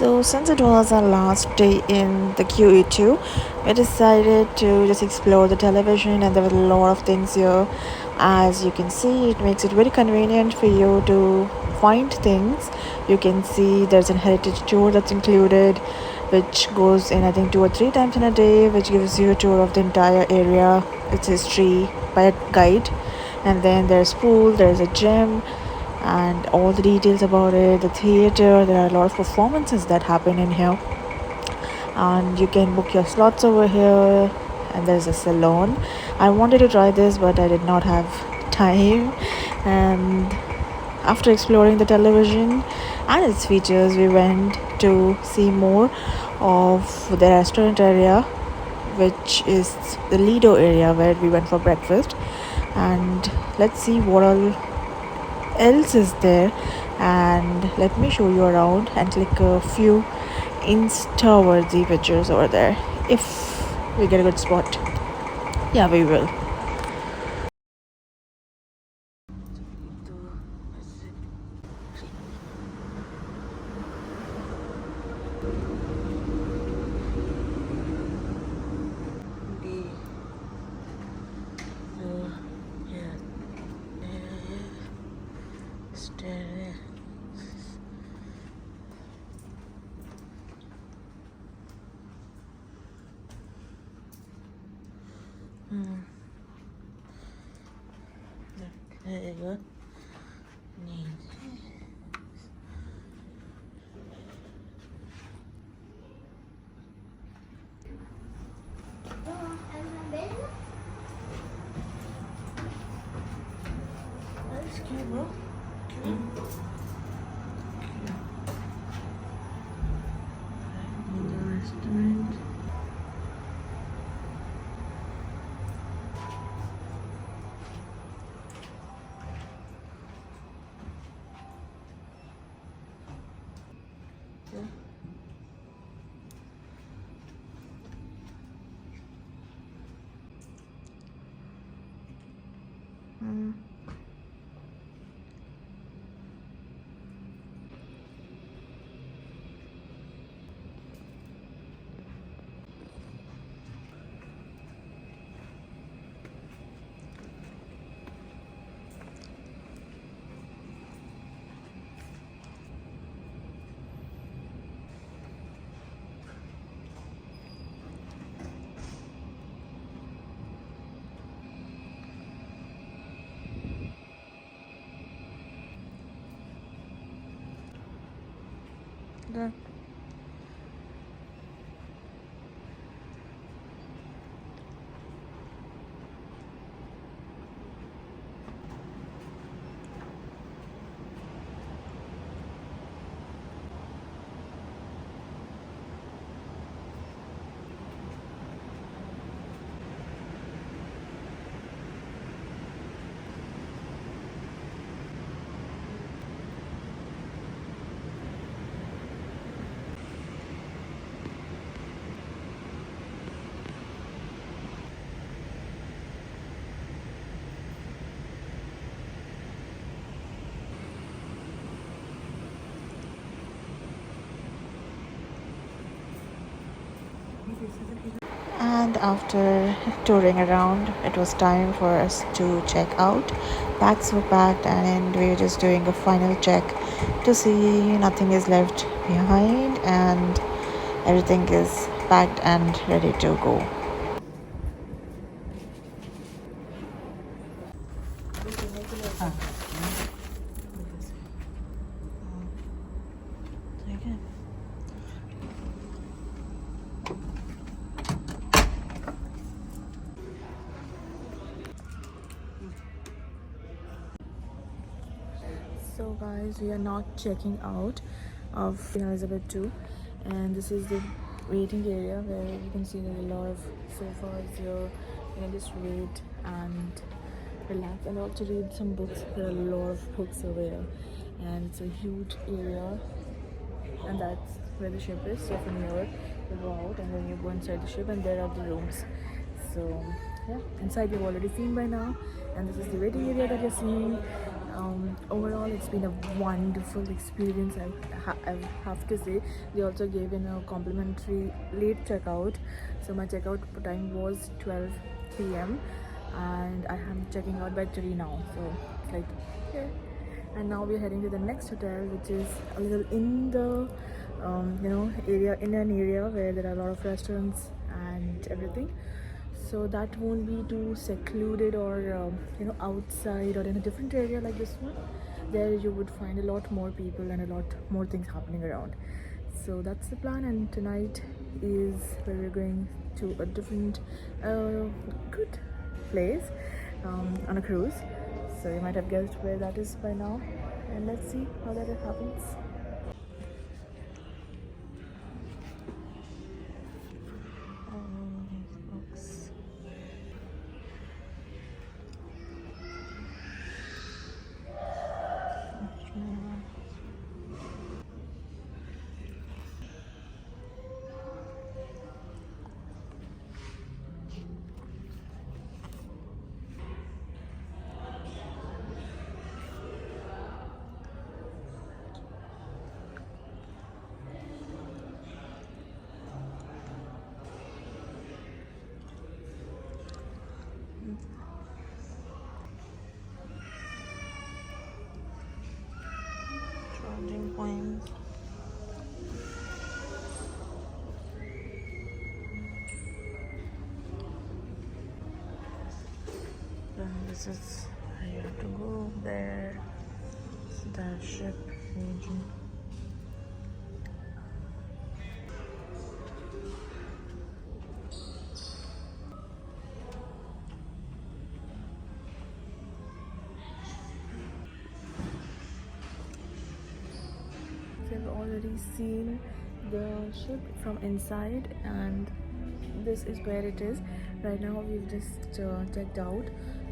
So since it was our last day in the QE2, we decided to just explore the television, and there were a lot of things here. As you can see, it makes it very convenient for you to find things. You can see there's a heritage tour that's included, which goes in I think 2 or 3 times in a day, which gives you a tour of the entire area, its history by a guide. And then there's pool, there's a gym, and all the details about it, the theater. There are a lot of performances that happen in here, and you can book your slots over here. And there's a salon. I wanted to try this, but I did not have time. And after exploring the television and its features, we went to see more of the restaurant area, which is the Lido area where we went for breakfast. And let's see what all else is there, and let me show you around and click a few insta worthy pictures over there if we get a good spot. Yeah, we will. There you go. That's cute, bro. The restaurant. There. And after touring around, it was time for us to check out. Bags were packed, and we were just doing a final check to see nothing is left behind and everything is packed and ready to go. So guys, we are not checking out of Queen Elizabeth II, and this is the waiting area where you can see there's a lot of sofas here. You can just wait and relax and also read some books. There are a lot of books over here, and it's a huge area, and that's where the ship is. So from here you go out and then you go inside the ship, and there are the rooms. So yeah, inside you've already seen by now, and this is the waiting area that you're seeing. Overall, it's been a wonderful experience. I have to say, they also gave in a complimentary late checkout. So my checkout time was 12 p.m. and I am checking out by 3 now. So it's like, yeah. And now we're heading to the next hotel, which is a little in the area, in an area where there are a lot of restaurants and everything. So that won't be too secluded or outside or in a different area like this one. There you would find a lot more people and a lot more things happening around. So that's the plan, and tonight is where we're going to a different good place on a cruise. So you might have guessed where that is by now, and let's see how that happens. Charging points. Then this is where you have to go. There, it's the ship region. We've already seen the ship from inside, and this is where it is. Right now we've just checked out.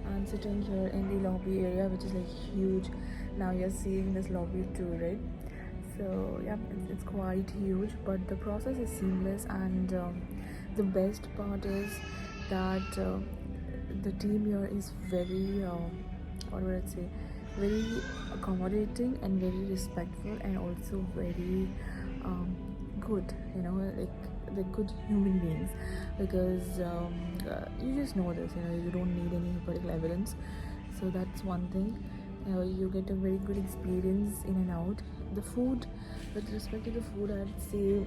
I'm sitting here in the lobby area, which is like huge. Now you're seeing this lobby too, right? So yeah, it's quite huge, but the process is seamless, and the best part is that the team here is very what would I say, very accommodating and very respectful, and also very good, like they're good human beings, because you just know this, you don't need any particular evidence. So that's one thing. You get a very good experience in and out. The food, with respect to the food, I'd say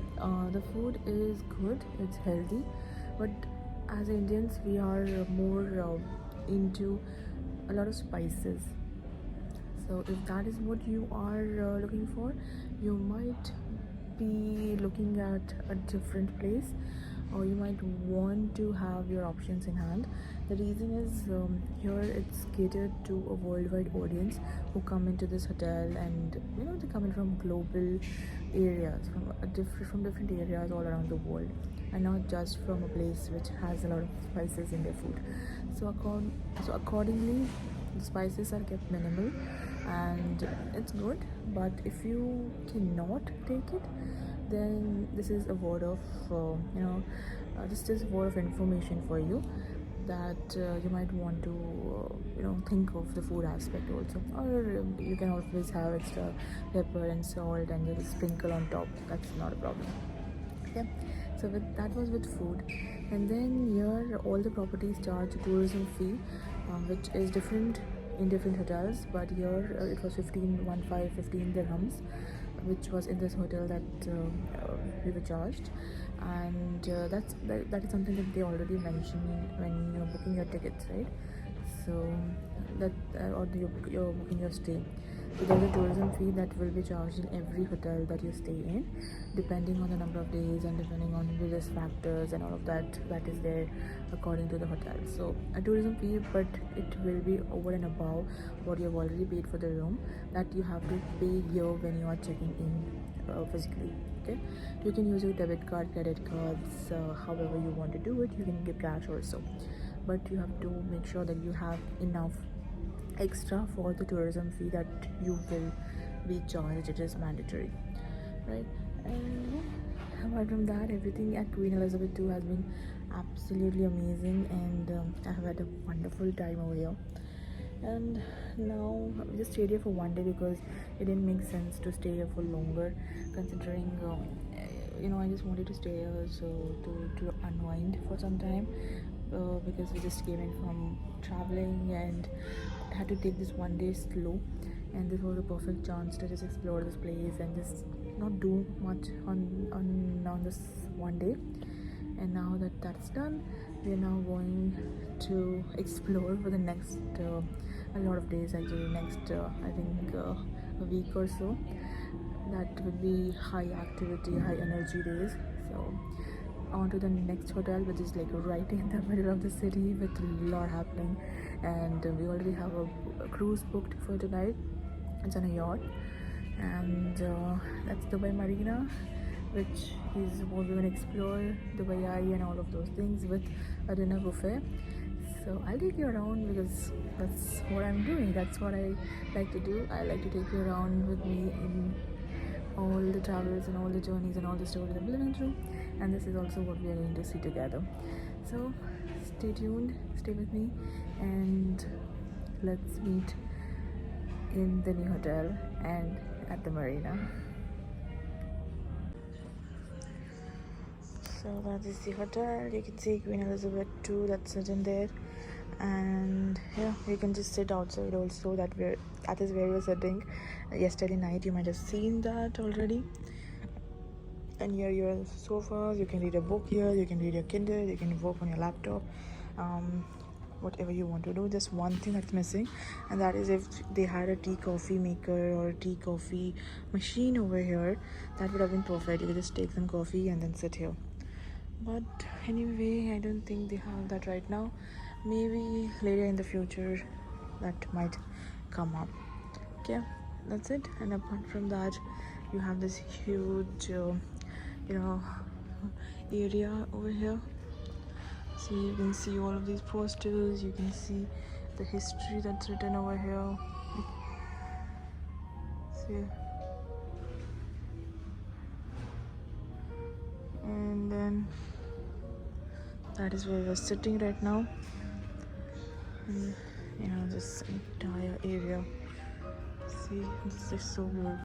the food is good, it's healthy, but as Indians we are more into a lot of spices. So if that is what you are looking for, you might be looking at a different place, or you might want to have your options in hand. The reason is here it's catered to a worldwide audience who come into this hotel, and they come in from global areas, from different areas all around the world, and not just from a place which has a lot of spices in their food. So accordingly, the spices are kept minimal, and it's good. But if you cannot take it, then this is a word of this is a word of information for you, that you might want to think of the food aspect also, or you can always have extra pepper and salt and just sprinkle on top. That's not a problem. Yeah, so that was with food. And then here all the properties charge a tourism fee, which is different in different hotels, but here it was 15 dirhams, which was in this hotel that we were charged. And that is something that they already mentioned when you're booking your tickets, right? So that or you're booking your stay. So there's a tourism fee that will be charged in every hotel that you stay in, depending on the number of days and depending on various factors and all of that is there according to the hotel. So a tourism fee, but it will be over and above what you've already paid for the room, that you have to pay here when you are checking in physically. Okay, you can use your debit card, credit cards, however you want to do it. You can give cash also, but you have to make sure that you have enough extra for the tourism fee that you will be charged. It is mandatory, right? And apart from that, everything at Queen Elizabeth II has been absolutely amazing, and I have had a wonderful time over here. And now we just stayed here for one day because it didn't make sense to stay here for longer, considering I just wanted to stay here so to unwind for some time, because we just came in from traveling and had to take this one day slow, and this was a perfect chance to just explore this place and just not do much on this one day. And now that that's done, we are now going to explore for the next a lot of days, actually next I think a week or so. That will be high activity, high energy days. So on to the next hotel, which is like right in the middle of the city with a lot happening. And we already have a cruise booked for tonight. It's on a yacht, and that's Dubai Marina, which is what we're going to explore, Dubai Eye and all of those things with a dinner buffet. So I'll take you around because that's what I'm doing. That's what I like to do. I like to take you around with me in all the travels and all the journeys and all the stories I'm living through. And this is also what we are going to see together. So stay tuned, stay with me, and let's meet in the new hotel and at the marina. So that is the hotel. You can see Queen Elizabeth II that's sitting there, and yeah, you can just sit outside also. That is where we were sitting yesterday night. You might have seen that already. And here your sofas. You can read a book here. You can read your Kindle. You can work on your laptop. Whatever you want to do. Just one thing that's missing, and that is if they had a tea coffee maker or a tea coffee machine over here, that would have been perfect. You could just take some coffee and then sit here. But anyway, I don't think they have that right now. Maybe later in the future that might come up. Okay, that's it. And apart from that, you have this huge area over here. So you can see all of these posters. You can see the history that's written over here. See, and then that is where we're sitting right now. And this entire area. See, this is so beautiful.